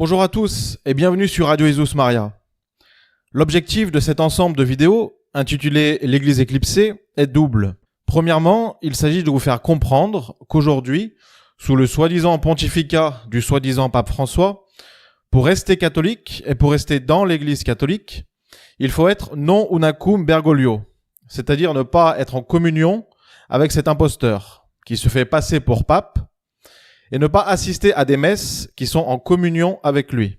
Bonjour à tous et bienvenue sur Radio Jesus Maria. L'objectif de cet ensemble de vidéos, intitulé L'Église éclipsée, est double. Premièrement, il s'agit de vous faire comprendre qu'aujourd'hui, sous le soi-disant pontificat du soi-disant pape François, pour rester catholique et pour rester dans l'Église catholique, il faut être non unacum Bergoglio, c'est-à-dire ne pas être en communion avec cet imposteur qui se fait passer pour pape et ne pas assister à des messes qui sont en communion avec lui.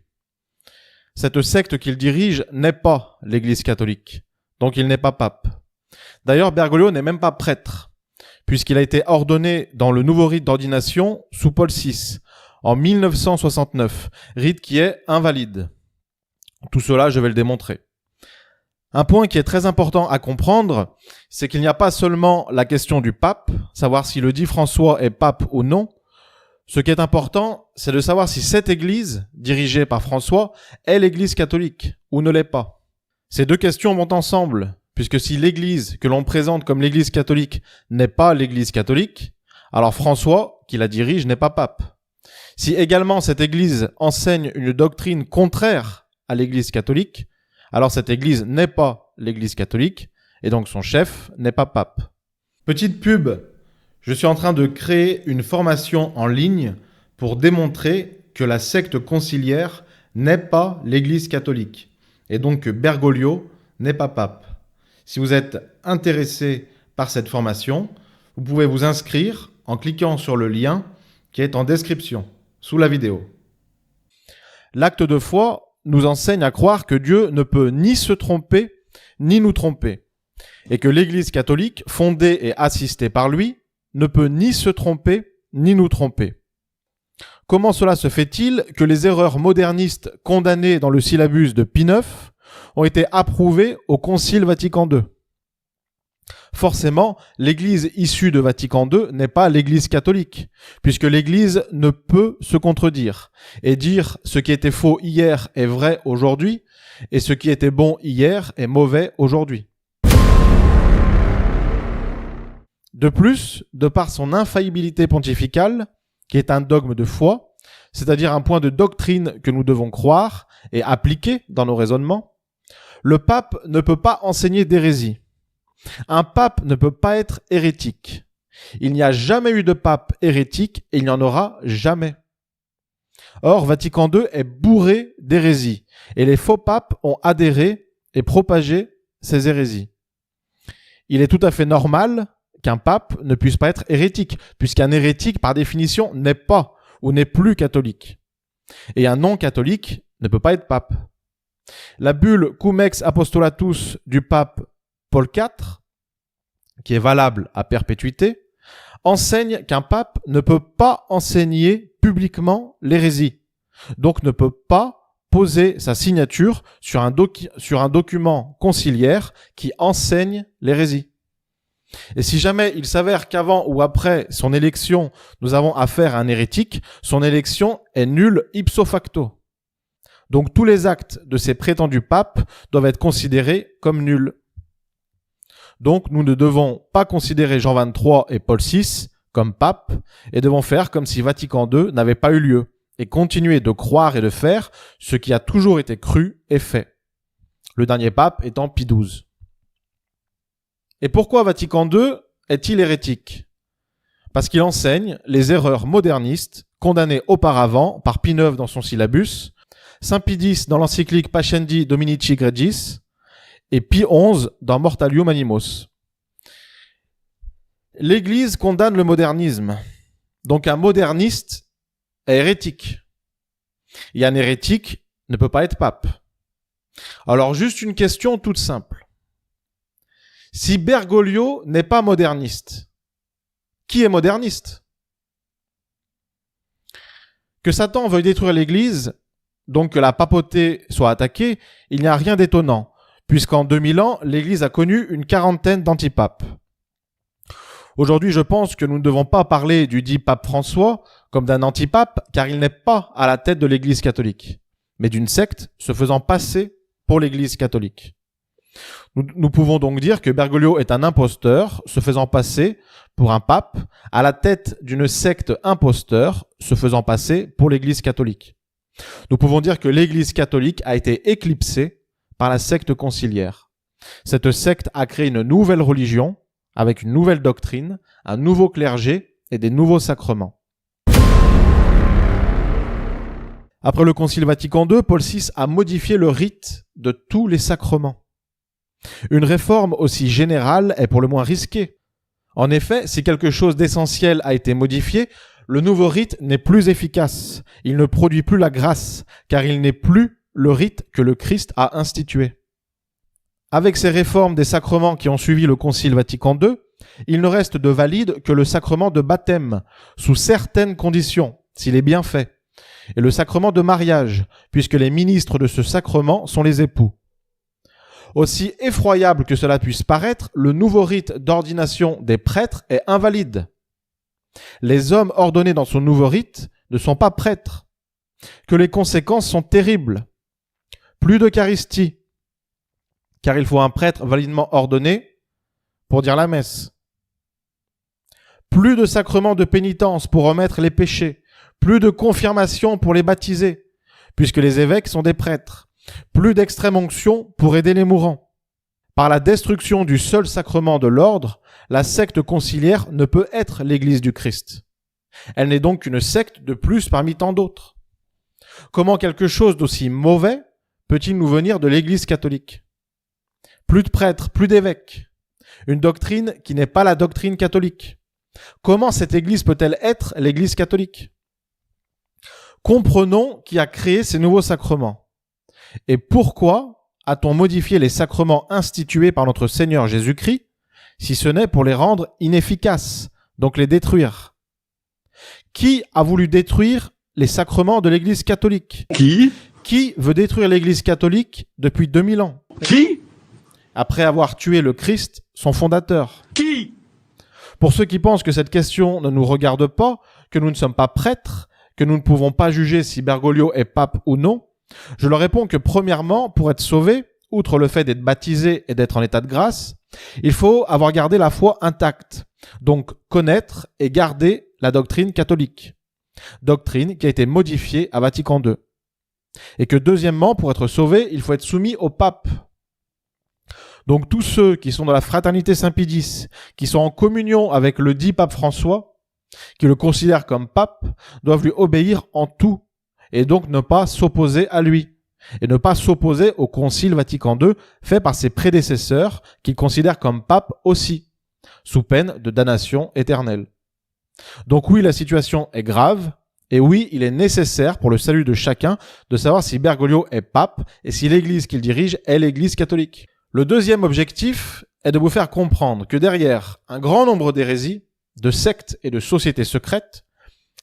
Cette secte qu'il dirige n'est pas l'Église catholique, donc il n'est pas pape. D'ailleurs, Bergoglio n'est même pas prêtre, puisqu'il a été ordonné dans le nouveau rite d'ordination sous Paul VI, en 1969, rite qui est invalide. Tout cela, je vais le démontrer. Un point qui est très important à comprendre, c'est qu'il n'y a pas seulement la question du pape, savoir si le dit François est pape ou non. Ce qui est important, c'est de savoir si cette église, dirigée par François, est l'église catholique ou ne l'est pas. Ces deux questions vont ensemble, puisque si l'église que l'on présente comme l'église catholique n'est pas l'église catholique, alors François, qui la dirige, n'est pas pape. Si également cette église enseigne une doctrine contraire à l'église catholique, alors cette église n'est pas l'église catholique, et donc son chef n'est pas pape. Petite pub. Je suis en train de créer une formation en ligne pour démontrer que la secte conciliaire n'est pas l'Église catholique et donc que Bergoglio n'est pas pape. Si vous êtes intéressé par cette formation, vous pouvez vous inscrire en cliquant sur le lien qui est en description sous la vidéo. L'acte de foi nous enseigne à croire que Dieu ne peut ni se tromper ni nous tromper et que l'Église catholique, fondée et assistée par lui, ne peut ni se tromper, ni nous tromper. Comment cela se fait-il que les erreurs modernistes condamnées dans le syllabus de Pie IX ont été approuvées au Concile Vatican II? Forcément, l'Église issue de Vatican II n'est pas l'Église catholique, puisque l'Église ne peut se contredire et dire ce qui était faux hier est vrai aujourd'hui, et ce qui était bon hier est mauvais aujourd'hui. De plus, de par son infaillibilité pontificale, qui est un dogme de foi, c'est-à-dire un point de doctrine que nous devons croire et appliquer dans nos raisonnements, le pape ne peut pas enseigner d'hérésie. Un pape ne peut pas être hérétique. Il n'y a jamais eu de pape hérétique et il n'y en aura jamais. Or, Vatican II est bourré d'hérésies et les faux papes ont adhéré et propagé ces hérésies. Il est tout à fait normal qu'un pape ne puisse pas être hérétique, puisqu'un hérétique, par définition, n'est pas ou n'est plus catholique. Et un non-catholique ne peut pas être pape. La bulle Cum ex apostolatus du pape Paul IV, qui est valable à perpétuité, enseigne qu'un pape ne peut pas enseigner publiquement l'hérésie, donc ne peut pas poser sa signature sur un document conciliaire qui enseigne l'hérésie. Et si jamais il s'avère qu'avant ou après son élection, nous avons affaire à un hérétique, son élection est nulle ipso facto. Donc tous les actes de ces prétendus papes doivent être considérés comme nuls. Donc nous ne devons pas considérer Jean XXIII et Paul VI comme papes et devons faire comme si Vatican II n'avait pas eu lieu et continuer de croire et de faire ce qui a toujours été cru et fait. Le dernier pape étant Pie XII. Et pourquoi Vatican II est-il hérétique? Parce qu'il enseigne les erreurs modernistes condamnées auparavant par Pie IX dans son syllabus, Saint Pie X dans l'encyclique Pascendi Dominici Gregis et Pie XI dans Mortalium Animos. L'Église condamne le modernisme. Donc un moderniste est hérétique. Et un hérétique ne peut pas être pape. Alors juste une question toute simple. Si Bergoglio n'est pas moderniste, qui est moderniste? Que Satan veuille détruire l'Église, donc que la papauté soit attaquée, il n'y a rien d'étonnant, puisqu'en 2000 ans, l'Église a connu une quarantaine d'antipapes. Aujourd'hui, je pense que nous ne devons pas parler du dit pape François comme d'un antipape, car il n'est pas à la tête de l'Église catholique, mais d'une secte se faisant passer pour l'Église catholique. Nous pouvons donc dire que Bergoglio est un imposteur se faisant passer pour un pape à la tête d'une secte imposteur se faisant passer pour l'Église catholique. Nous pouvons dire que l'Église catholique a été éclipsée par la secte conciliaire. Cette secte a créé une nouvelle religion avec une nouvelle doctrine, un nouveau clergé et des nouveaux sacrements. Après le Concile Vatican II, Paul VI a modifié le rite de tous les sacrements. Une réforme aussi générale est pour le moins risquée. En effet, si quelque chose d'essentiel a été modifié, le nouveau rite n'est plus efficace. Il ne produit plus la grâce, car il n'est plus le rite que le Christ a institué. Avec ces réformes des sacrements qui ont suivi le Concile Vatican II, il ne reste de valide que le sacrement de baptême, sous certaines conditions, s'il est bien fait, et le sacrement de mariage, puisque les ministres de ce sacrement sont les époux. Aussi effroyable que cela puisse paraître, le nouveau rite d'ordination des prêtres est invalide. Les hommes ordonnés dans ce nouveau rite ne sont pas prêtres, que les conséquences sont terribles. Plus d'Eucharistie, car il faut un prêtre validement ordonné pour dire la messe. Plus de sacrement de pénitence pour remettre les péchés. Plus de confirmation pour les baptiser, puisque les évêques sont des prêtres. Plus d'extrême onction pour aider les mourants. Par la destruction du seul sacrement de l'ordre, la secte conciliaire ne peut être l'Église du Christ. Elle n'est donc qu'une secte de plus parmi tant d'autres. Comment quelque chose d'aussi mauvais peut-il nous venir de l'Église catholique ? Plus de prêtres, plus d'évêques. Une doctrine qui n'est pas la doctrine catholique. Comment cette Église peut-elle être l'Église catholique ? Comprenons qui a créé ces nouveaux sacrements. Et pourquoi a-t-on modifié les sacrements institués par notre Seigneur Jésus-Christ, si ce n'est pour les rendre inefficaces, donc les détruire ? Qui a voulu détruire les sacrements de l'Église catholique ? Qui veut détruire l'Église catholique depuis 2000 ans ? Qui ? Après avoir tué le Christ, son fondateur. Qui ? Pour ceux qui pensent que cette question ne nous regarde pas, que nous ne sommes pas prêtres, que nous ne pouvons pas juger si Bergoglio est pape ou non, je leur réponds que premièrement, pour être sauvé, outre le fait d'être baptisé et d'être en état de grâce, il faut avoir gardé la foi intacte, donc connaître et garder la doctrine catholique, doctrine qui a été modifiée à Vatican II. Et que deuxièmement, pour être sauvé, il faut être soumis au pape. Donc tous ceux qui sont dans la fraternité Saint-Pédis, qui sont en communion avec le dit pape François, qui le considèrent comme pape, doivent lui obéir en tout, et donc ne pas s'opposer à lui, et ne pas s'opposer au Concile Vatican II fait par ses prédécesseurs, qu'ils considèrent comme pape aussi, sous peine de damnation éternelle. Donc oui, la situation est grave, et oui, il est nécessaire pour le salut de chacun de savoir si Bergoglio est pape, et si l'Église qu'il dirige est l'Église catholique. Le deuxième objectif est de vous faire comprendre que derrière un grand nombre d'hérésies, de sectes et de sociétés secrètes,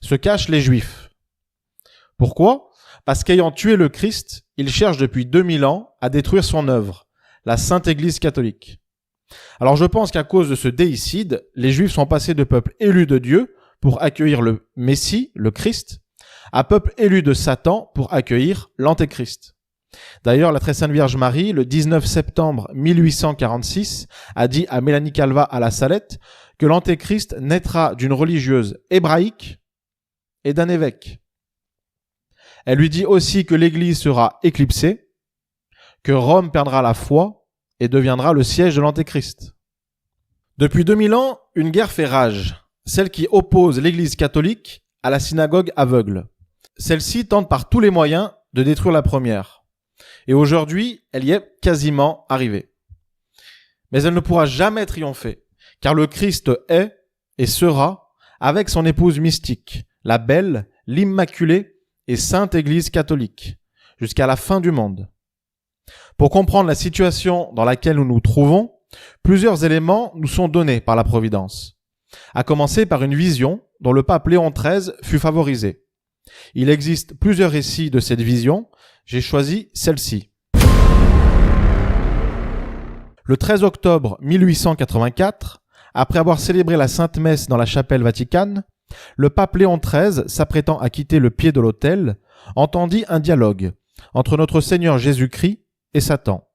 se cachent les Juifs. Pourquoi ? Parce qu'ayant tué le Christ, ils cherchent depuis 2000 ans à détruire son œuvre, la Sainte Église catholique. Alors je pense qu'à cause de ce déicide, les Juifs sont passés de peuple élu de Dieu pour accueillir le Messie, le Christ, à peuple élu de Satan pour accueillir l'Antéchrist. D'ailleurs, la très sainte Vierge Marie, le 19 septembre 1846, a dit à Mélanie Calva à la Salette que l'Antéchrist naîtra d'une religieuse hébraïque et d'un évêque. Elle lui dit aussi que l'Église sera éclipsée, que Rome perdra la foi et deviendra le siège de l'Antéchrist. Depuis 2000 ans, une guerre fait rage, celle qui oppose l'Église catholique à la synagogue aveugle. Celle-ci tente par tous les moyens de détruire la première. Et aujourd'hui, elle y est quasiment arrivée. Mais elle ne pourra jamais triompher, car le Christ est et sera avec son épouse mystique, la belle, l'immaculée et sainte Église catholique, jusqu'à la fin du monde. Pour comprendre la situation dans laquelle nous nous trouvons, plusieurs éléments nous sont donnés par la Providence, à commencer par une vision dont le pape Léon XIII fut favorisé. Il existe plusieurs récits de cette vision, j'ai choisi celle-ci. Le 13 octobre 1884, après avoir célébré la Sainte Messe dans la chapelle Vaticane, le pape Léon XIII, s'apprêtant à quitter le pied de l'autel, entendit un dialogue entre notre Seigneur Jésus-Christ et Satan.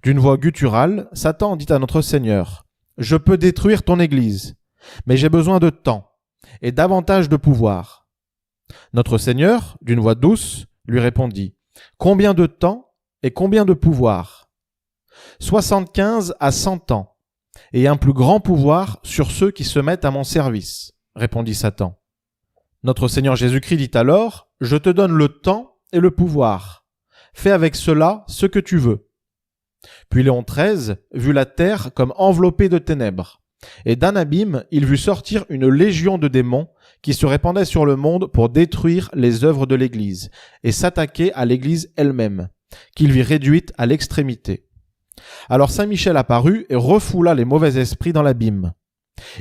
D'une voix gutturale, Satan dit à notre Seigneur : « Je peux détruire ton Église, mais j'ai besoin de temps et davantage de pouvoir. » Notre Seigneur, d'une voix douce, lui répondit. Combien de temps et combien de pouvoir? 75 à 100 ans, et un plus grand pouvoir sur ceux qui se mettent à mon service, répondit Satan. Notre Seigneur Jésus-Christ dit alors, je te donne le temps et le pouvoir. Fais avec cela ce que tu veux. Puis Léon XIII vit la terre comme enveloppée de ténèbres, et d'un abîme il vit sortir une légion de démons qui se répandaient sur le monde pour détruire les œuvres de l'Église et s'attaquer à l'Église elle-même, qu'il vit réduite à l'extrémité. Alors Saint Michel apparut et refoula les mauvais esprits dans l'abîme.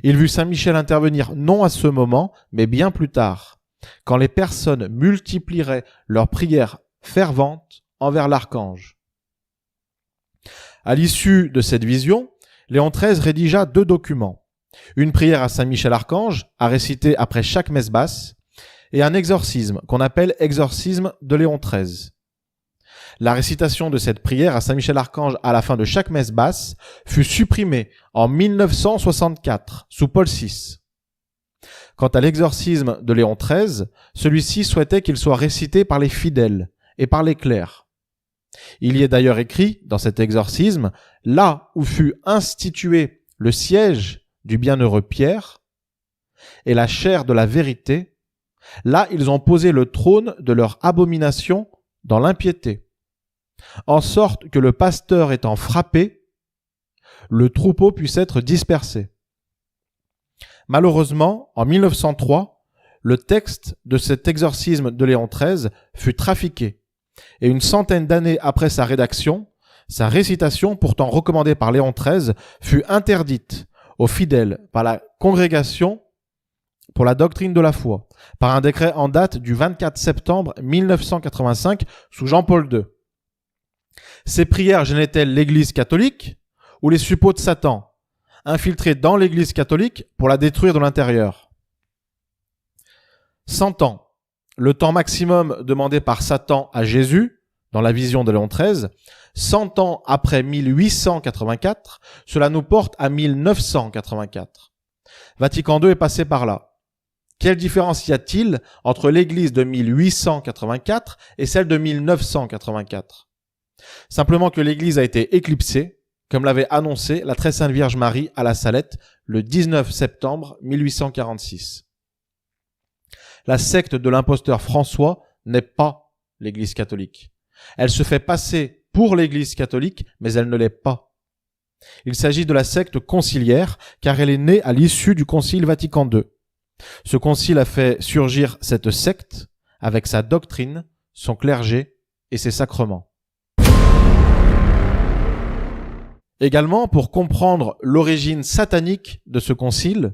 Il vit Saint Michel intervenir non à ce moment, mais bien plus tard, quand les personnes multiplieraient leurs prières ferventes envers l'archange. À l'issue de cette vision, Léon XIII rédigea 2 documents. Une prière à Saint Michel Archange, à réciter après chaque messe basse, et un exorcisme qu'on appelle exorcisme de Léon XIII. La récitation de cette prière à Saint Michel Archange à la fin de chaque messe basse fut supprimée en 1964 sous Paul VI. Quant à l'exorcisme de Léon XIII, celui-ci souhaitait qu'il soit récité par les fidèles et par les clercs. Il y est d'ailleurs écrit dans cet exorcisme, là où fut institué le siège du bienheureux Pierre et la chaire de la vérité, là ils ont posé le trône de leur abomination dans l'impiété, en sorte que le pasteur étant frappé, le troupeau puisse être dispersé. Malheureusement, en 1903, le texte de cet exorcisme de Léon XIII fut trafiqué, et une centaine d'années après sa rédaction, sa récitation, pourtant recommandée par Léon XIII, fut interdite aux fidèles par la Congrégation pour la doctrine de la foi, par un décret en date du 24 septembre 1985 sous Jean-Paul II. Ces prières gênaient-elles l'Église catholique ou les suppôts de Satan, infiltrés dans l'Église catholique pour la détruire de l'intérieur? 100 ans, le temps maximum demandé par Satan à Jésus, dans la vision de Léon XIII, 100 ans après 1884, cela nous porte à 1984. Vatican II est passé par là. Quelle différence y a-t-il entre l'église de 1884 et celle de 1984? Simplement que l'église a été éclipsée, comme l'avait annoncé la très sainte Vierge Marie à la Salette le 19 septembre 1846. La secte de l'imposteur François n'est pas l'église catholique. Elle se fait passer pour l'église catholique, mais elle ne l'est pas. Il s'agit de la secte conciliaire, car elle est née à l'issue du Concile Vatican II. Ce concile a fait surgir cette secte avec sa doctrine, son clergé et ses sacrements. Également, pour comprendre l'origine satanique de ce concile,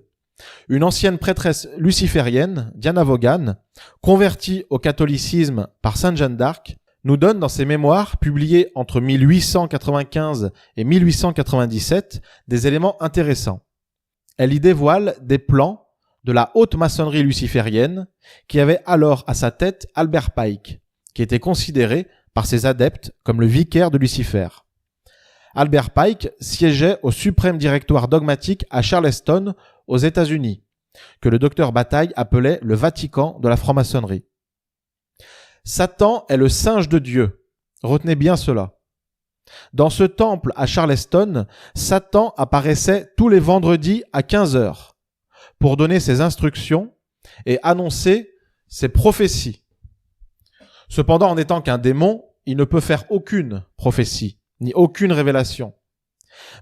une ancienne prêtresse luciférienne, Diana Vaughan, convertie au catholicisme par Sainte Jeanne d'Arc, nous donne dans ses mémoires, publiés entre 1895 et 1897, des éléments intéressants. Elle y dévoile des plans de la haute maçonnerie luciférienne qui avait alors à sa tête Albert Pike, qui était considéré par ses adeptes comme le vicaire de Lucifer. Albert Pike siégeait au suprême directoire dogmatique à Charleston, aux États-Unis, que le docteur Bataille appelait le Vatican de la franc-maçonnerie. Satan est le singe de Dieu. Retenez bien cela. Dans ce temple à Charleston, Satan apparaissait tous les vendredis à 15h pour donner ses instructions et annoncer ses prophéties. Cependant, en étant qu'un démon, il ne peut faire aucune prophétie, ni aucune révélation.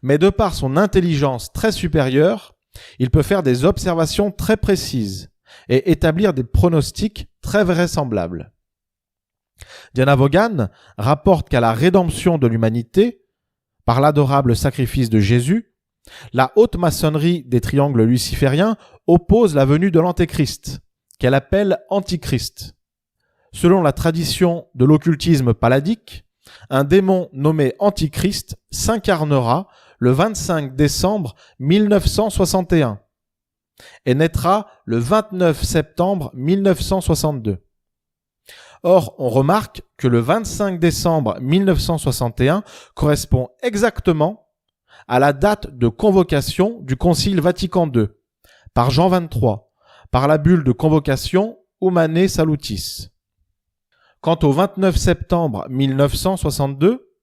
Mais de par son intelligence très supérieure, il peut faire des observations très précises et établir des pronostics très vraisemblables. Diana Vaughan rapporte qu'à la rédemption de l'humanité, par l'adorable sacrifice de Jésus, la haute maçonnerie des triangles lucifériens oppose la venue de l'Antéchrist, qu'elle appelle Antichrist. Selon la tradition de l'occultisme paladique, un démon nommé Antichrist s'incarnera le 25 décembre 1961 et naîtra le 29 septembre 1962. Or, on remarque que le 25 décembre 1961 correspond exactement à la date de convocation du Concile Vatican II par Jean XXIII, par la bulle de convocation Humanae Salutis. Quant au 29 septembre 1962,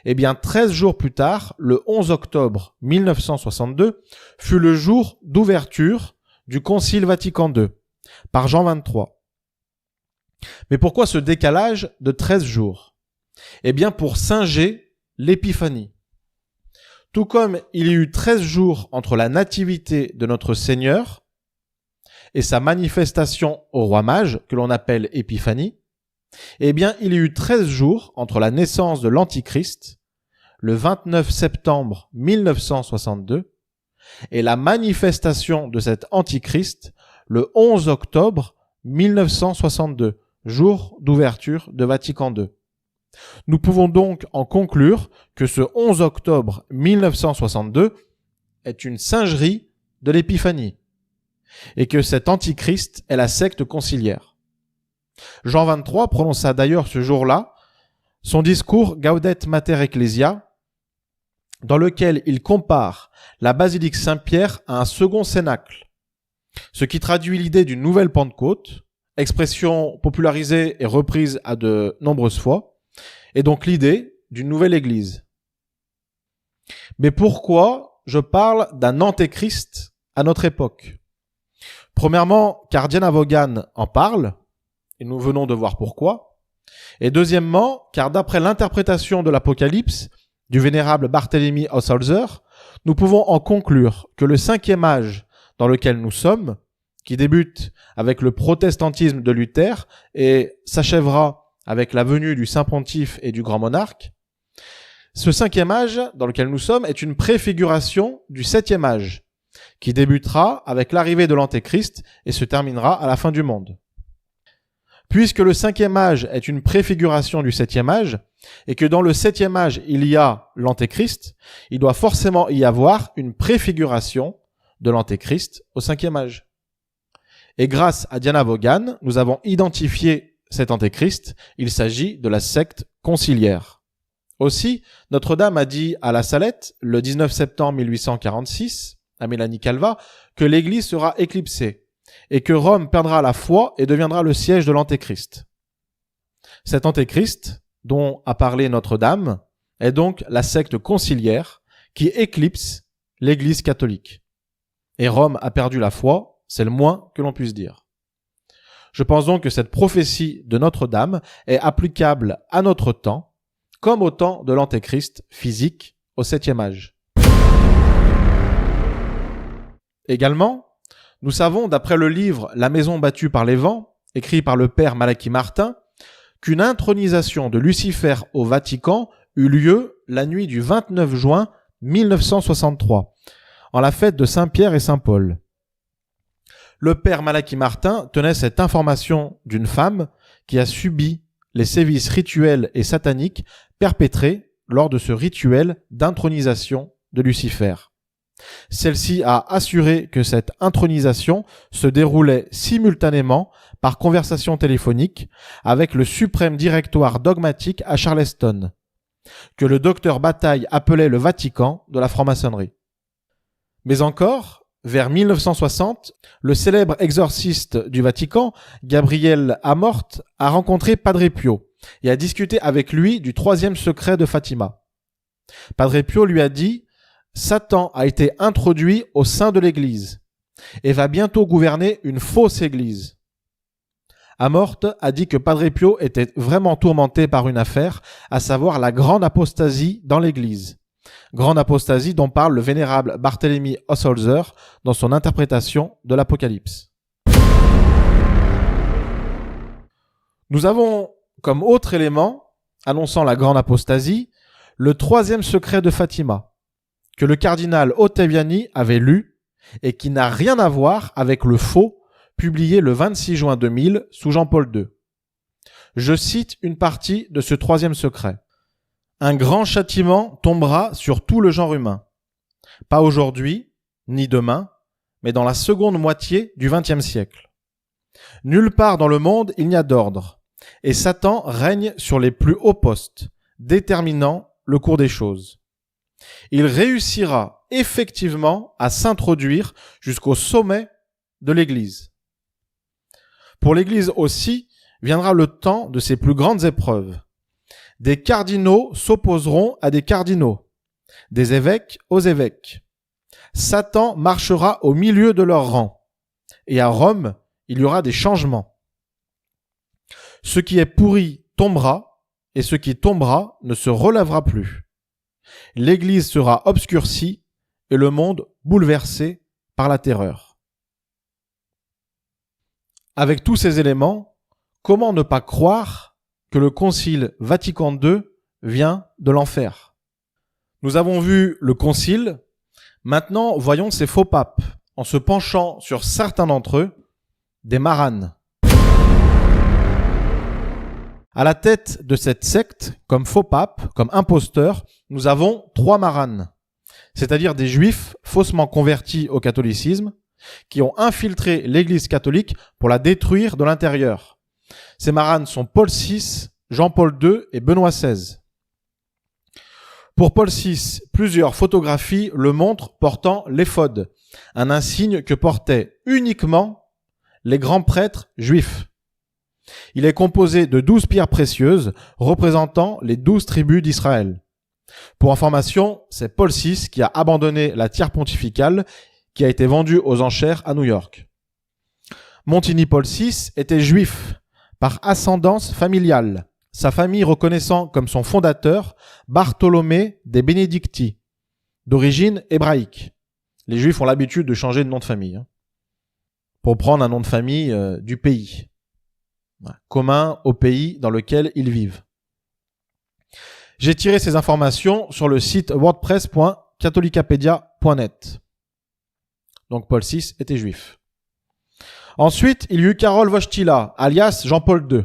eh bien 13 jours plus tard, le 11 octobre 1962, fut le jour d'ouverture du Concile Vatican II par Jean XXIII. Mais pourquoi ce décalage de 13 jours ? Eh bien pour singer l'épiphanie. Tout comme il y eut 13 jours entre la nativité de notre Seigneur et sa manifestation au roi mage, que l'on appelle épiphanie, eh bien il y eut 13 jours entre la naissance de l'Antichrist, le 29 septembre 1962, et la manifestation de cet Antichrist, le 11 octobre 1962, jour d'ouverture de Vatican II. Nous pouvons donc en conclure que ce 11 octobre 1962 est une singerie de l'épiphanie et que cet Antichrist est la secte conciliaire. Jean XXIII prononça d'ailleurs ce jour-là son discours Gaudet Mater Ecclesia, dans lequel il compare la basilique Saint-Pierre à un second cénacle, ce qui traduit l'idée d'une nouvelle Pentecôte, expression popularisée et reprise à de nombreuses fois, et donc l'idée d'une nouvelle Église. Mais pourquoi je parle d'un antéchrist à notre époque ? Premièrement, car Diana Vaughan en parle, et nous venons de voir pourquoi. Et deuxièmement, car d'après l'interprétation de l'Apocalypse du vénérable Barthélemy Osholzer, nous pouvons en conclure que le 5e âge dans lequel nous sommes, qui débute avec le protestantisme de Luther et s'achèvera avec la venue du Saint Pontife et du Grand Monarque, ce 5e âge dans lequel nous sommes est une préfiguration du 7e âge, qui débutera avec l'arrivée de l'Antéchrist et se terminera à la fin du monde. Puisque le 5e âge est une préfiguration du 7e âge, et que dans le 7e âge il y a l'Antéchrist, il doit forcément y avoir une préfiguration de l'Antéchrist au 5e âge. Et grâce à Diana Vaughan, nous avons identifié cet Antéchrist, il s'agit de la secte conciliaire. Aussi, Notre-Dame a dit à la Salette, le 19 septembre 1846, à Mélanie Calva, que l'Église sera éclipsée et que Rome perdra la foi et deviendra le siège de l'Antéchrist. Cet Antéchrist, dont a parlé Notre-Dame, est donc la secte conciliaire qui éclipse l'Église catholique. Et Rome a perdu la foi, c'est le moins que l'on puisse dire. Je pense donc que cette prophétie de Notre-Dame est applicable à notre temps, comme au temps de l'Antéchrist physique au 7e âge. Également, nous savons, d'après le livre « La maison battue par les vents », écrit par le père Malachi Martin, qu'une intronisation de Lucifer au Vatican eut lieu la nuit du 29 juin 1963, en la fête de Saint-Pierre et Saint-Paul. Le père Malachi Martin tenait cette information d'une femme qui a subi les sévices rituels et sataniques perpétrés lors de ce rituel d'intronisation de Lucifer. Celle-ci a assuré que cette intronisation se déroulait simultanément par conversation téléphonique avec le suprême directoire dogmatique à Charleston, que le docteur Bataille appelait le Vatican de la franc-maçonnerie. Mais encore, vers 1960, le célèbre exorciste du Vatican, Gabriel Amort, a rencontré Padre Pio et a discuté avec lui du 3e secret de Fatima. Padre Pio lui a dit « Satan a été introduit au sein de l'Église et va bientôt gouverner une fausse Église. » Amort a dit que Padre Pio était vraiment tourmenté par une affaire, à savoir la grande apostasie dans l'Église. Grande apostasie dont parle le vénérable Barthélemy Osholzer dans son interprétation de l'Apocalypse. Nous avons comme autre élément, annonçant la grande apostasie, le 3e secret de Fatima, que le cardinal Ottaviani avait lu et qui n'a rien à voir avec le faux publié le 26 juin 2000 sous Jean-Paul II. Je cite une partie de ce 3e secret. Un grand châtiment tombera sur tout le genre humain. Pas aujourd'hui, ni demain, mais dans la seconde moitié du XXe siècle. Nulle part dans le monde il n'y a d'ordre, et Satan règne sur les plus hauts postes, déterminant le cours des choses. Il réussira effectivement à s'introduire jusqu'au sommet de l'Église. Pour l'Église aussi, viendra le temps de ses plus grandes épreuves. Des cardinaux s'opposeront à des cardinaux, des évêques aux évêques. Satan marchera au milieu de leurs rangs. Et à Rome, il y aura des changements. Ce qui est pourri tombera, et ce qui tombera ne se relèvera plus. L'Église sera obscurcie et le monde bouleversé par la terreur. Avec tous ces éléments, comment ne pas croire que le Concile Vatican II vient de l'enfer? Nous avons vu le Concile, maintenant voyons ces faux papes, en se penchant sur certains d'entre eux, des maranes. À la tête de cette secte, comme faux pape, comme imposteur, nous avons 3 maranes, c'est-à-dire des juifs faussement convertis au catholicisme, qui ont infiltré l'Église catholique pour la détruire de l'intérieur. Ces maranes sont Paul VI, Jean-Paul II et Benoît XVI. Pour Paul VI, plusieurs photographies le montrent portant l'éphod, un insigne que portaient uniquement les grands prêtres juifs. Il est composé de 12 pierres précieuses représentant les 12 tribus d'Israël. Pour information, c'est Paul VI qui a abandonné la tiare pontificale qui a été vendue aux enchères à New York. Montigny Paul VI était juif par ascendance familiale, sa famille reconnaissant comme son fondateur Bartholomé des Benedicti, d'origine hébraïque. Les juifs ont l'habitude de changer de nom de famille pour prendre un nom de famille du pays, commun au pays dans lequel ils vivent. J'ai tiré ces informations sur le site wordpress.catholicapedia.net. Donc Paul VI était juif. Ensuite, il y eut Karol Wojtyla, alias Jean-Paul II.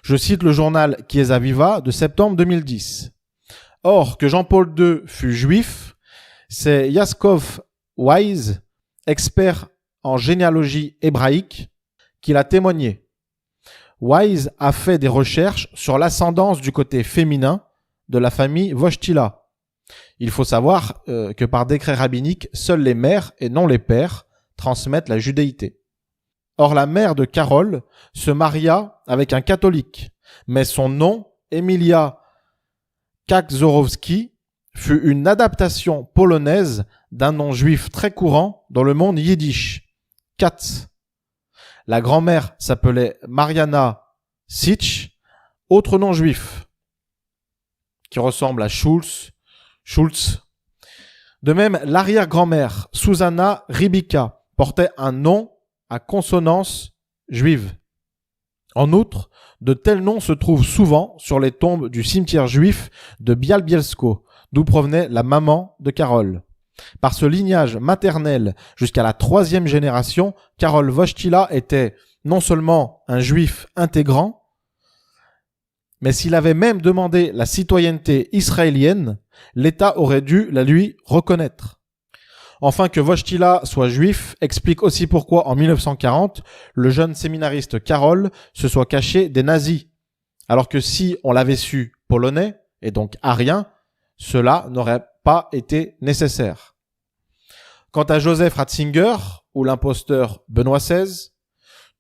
Je cite le journal Chiesa Viva de septembre 2010. Or, que Jean-Paul II fut juif, c'est Yaskov Wise, expert en généalogie hébraïque, qui l'a témoigné. Wise a fait des recherches sur l'ascendance du côté féminin de la famille Wojtyla. Il faut savoir que par décret rabbinique, seules les mères et non les pères transmettent la judéité. Or, la mère de Karol se maria avec un catholique, mais son nom, Emilia Kaczorowski, fut une adaptation polonaise d'un nom juif très courant dans le monde yiddish, Katz. La grand-mère s'appelait Mariana Sitch, autre nom juif, qui ressemble à Schulz. De même, l'arrière-grand-mère, Susanna Rybicka, portait un nom à consonance juive. En outre, de tels noms se trouvent souvent sur les tombes du cimetière juif de Bialbielsko, d'où provenait la maman de Karol. Par ce lignage maternel jusqu'à la 3e génération, Karol Wojtyla était non seulement un juif intégrant, mais s'il avait même demandé la citoyenneté israélienne, l'État aurait dû la lui reconnaître. Enfin, que Wojtyla soit juif explique aussi pourquoi, en 1940, le jeune séminariste Karol se soit caché des nazis, alors que si on l'avait su polonais, et donc arien, cela n'aurait pas été nécessaire. Quant à Joseph Ratzinger, ou l'imposteur Benoît XVI,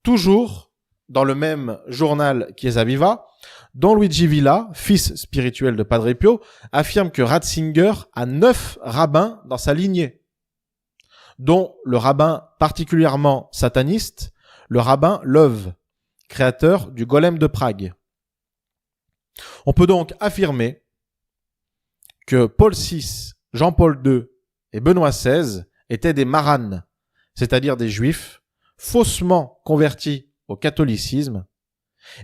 toujours dans le même journal Chiesa Viva, Don Luigi Villa, fils spirituel de Padre Pio, affirme que Ratzinger a 9 rabbins dans sa lignée, dont le rabbin particulièrement sataniste, le rabbin Löw, créateur du golem de Prague. On peut donc affirmer que Paul VI, Jean-Paul II et Benoît XVI étaient des maranes, c'est-à-dire des juifs faussement convertis au catholicisme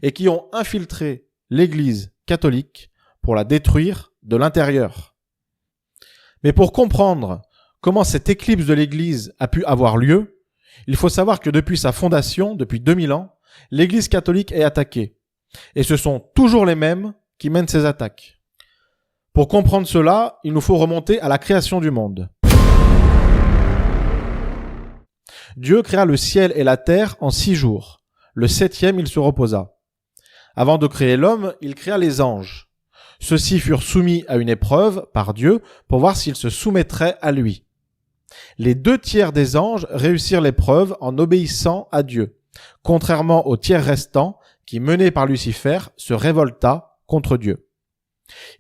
et qui ont infiltré l'Église catholique pour la détruire de l'intérieur. Mais pour comprendre comment cette éclipse de l'Église a pu avoir lieu, il faut savoir que depuis sa fondation, depuis 2000 ans, l'Église catholique est attaquée. Et ce sont toujours les mêmes qui mènent ces attaques. Pour comprendre cela, il nous faut remonter à la création du monde. Dieu créa le ciel et la terre en 6 jours. Le 7e, il se reposa. Avant de créer l'homme, il créa les anges. Ceux-ci furent soumis à une épreuve par Dieu pour voir s'ils se soumettraient à lui. Les 2/3 des anges réussirent l'épreuve en obéissant à Dieu, contrairement aux tiers restants qui, mené par Lucifer, se révolta contre Dieu.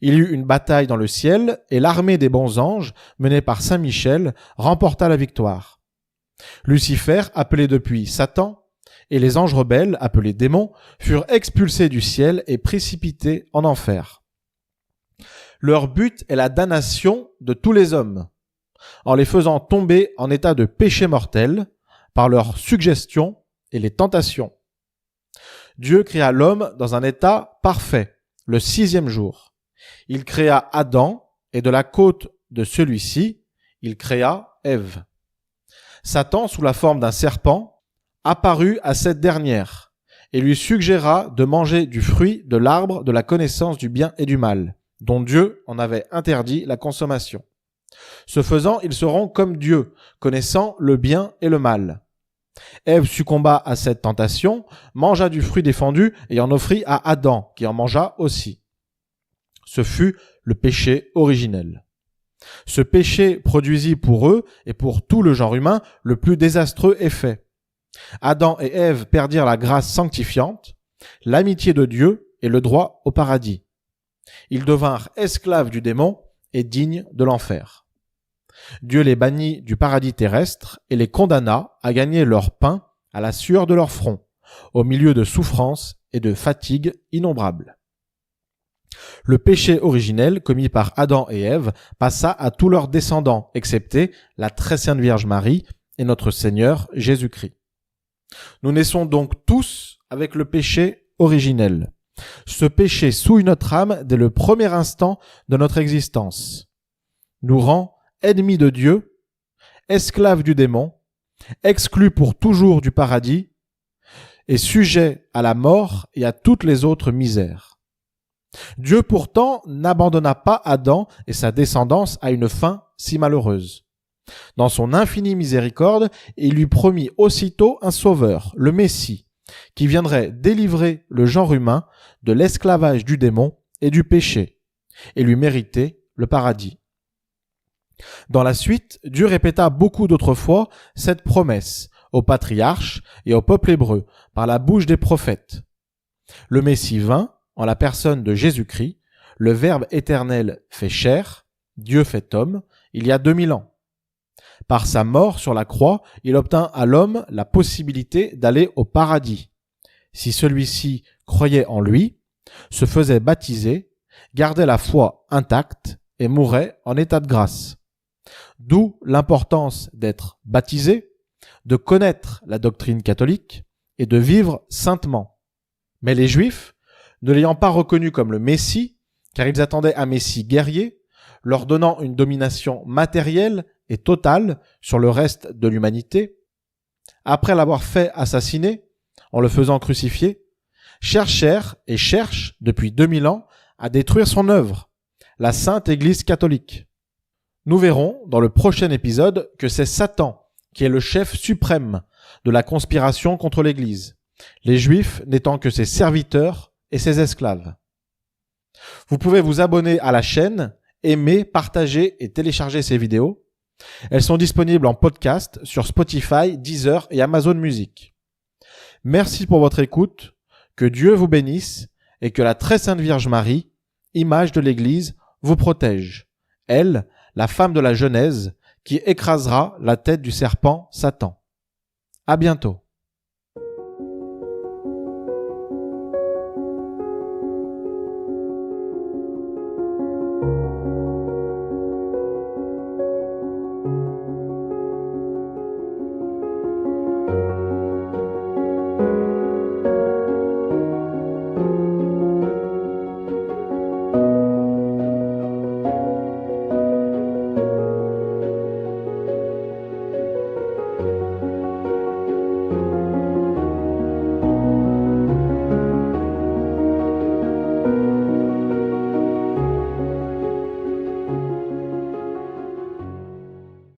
Il y eut une bataille dans le ciel et l'armée des bons anges, menée par Saint Michel, remporta la victoire. Lucifer, appelé depuis Satan, et les anges rebelles, appelés démons, furent expulsés du ciel et précipités en enfer. Leur but est la damnation de tous les hommes, en les faisant tomber en état de péché mortel par leurs suggestions et les tentations. Dieu créa l'homme dans un état parfait, le 6e jour. Il créa Adam et de la côte de celui-ci, il créa Ève. Satan, sous la forme d'un serpent, apparut à cette dernière et lui suggéra de manger du fruit de l'arbre de la connaissance du bien et du mal, dont Dieu en avait interdit la consommation. Ce faisant, ils seront comme Dieu, connaissant le bien et le mal. Ève succomba à cette tentation, mangea du fruit défendu et en offrit à Adam, qui en mangea aussi. Ce fut le péché originel. Ce péché produisit pour eux et pour tout le genre humain le plus désastreux effet. Adam et Ève perdirent la grâce sanctifiante, l'amitié de Dieu et le droit au paradis. Ils devinrent esclaves du démon et dignes de l'enfer. Dieu les bannit du paradis terrestre et les condamna à gagner leur pain à la sueur de leur front, au milieu de souffrances et de fatigues innombrables. Le péché originel commis par Adam et Ève passa à tous leurs descendants, excepté la très sainte Vierge Marie et notre Seigneur Jésus-Christ. Nous naissons donc tous avec le péché originel. Ce péché souille notre âme dès le premier instant de notre existence, nous rend ennemis de Dieu, esclaves du démon, exclus pour toujours du paradis et sujets à la mort et à toutes les autres misères. Dieu pourtant n'abandonna pas Adam et sa descendance à une fin si malheureuse. Dans son infinie miséricorde, il lui promit aussitôt un sauveur, le Messie, qui viendrait délivrer le genre humain de l'esclavage du démon et du péché, et lui mériter le paradis. Dans la suite, Dieu répéta beaucoup d'autres fois cette promesse aux patriarches et au peuple hébreu par la bouche des prophètes. Le Messie vint, en la personne de Jésus-Christ, le Verbe éternel fait chair, Dieu fait homme, il y a 2000 ans. Par sa mort sur la croix, il obtint à l'homme la possibilité d'aller au paradis. Si celui-ci croyait en lui, se faisait baptiser, gardait la foi intacte et mourait en état de grâce. D'où l'importance d'être baptisé, de connaître la doctrine catholique et de vivre saintement. Mais les Juifs, ne l'ayant pas reconnu comme le Messie, car ils attendaient un Messie guerrier, leur donnant une domination matérielle et totale sur le reste de l'humanité, après l'avoir fait assassiner, en le faisant crucifier, cherchèrent et cherchent depuis 2000 ans à détruire son œuvre, la Sainte Église catholique. Nous verrons dans le prochain épisode que c'est Satan qui est le chef suprême de la conspiration contre l'Église, les Juifs n'étant que ses serviteurs et ses esclaves. Vous pouvez vous abonner à la chaîne, aimer, partager et télécharger ces vidéos. Elles sont disponibles en podcast sur Spotify, Deezer et Amazon Music. Merci pour votre écoute, que Dieu vous bénisse et que la très sainte Vierge Marie, image de l'Église, vous protège. Elle, la femme de la Genèse, qui écrasera la tête du serpent Satan. À bientôt.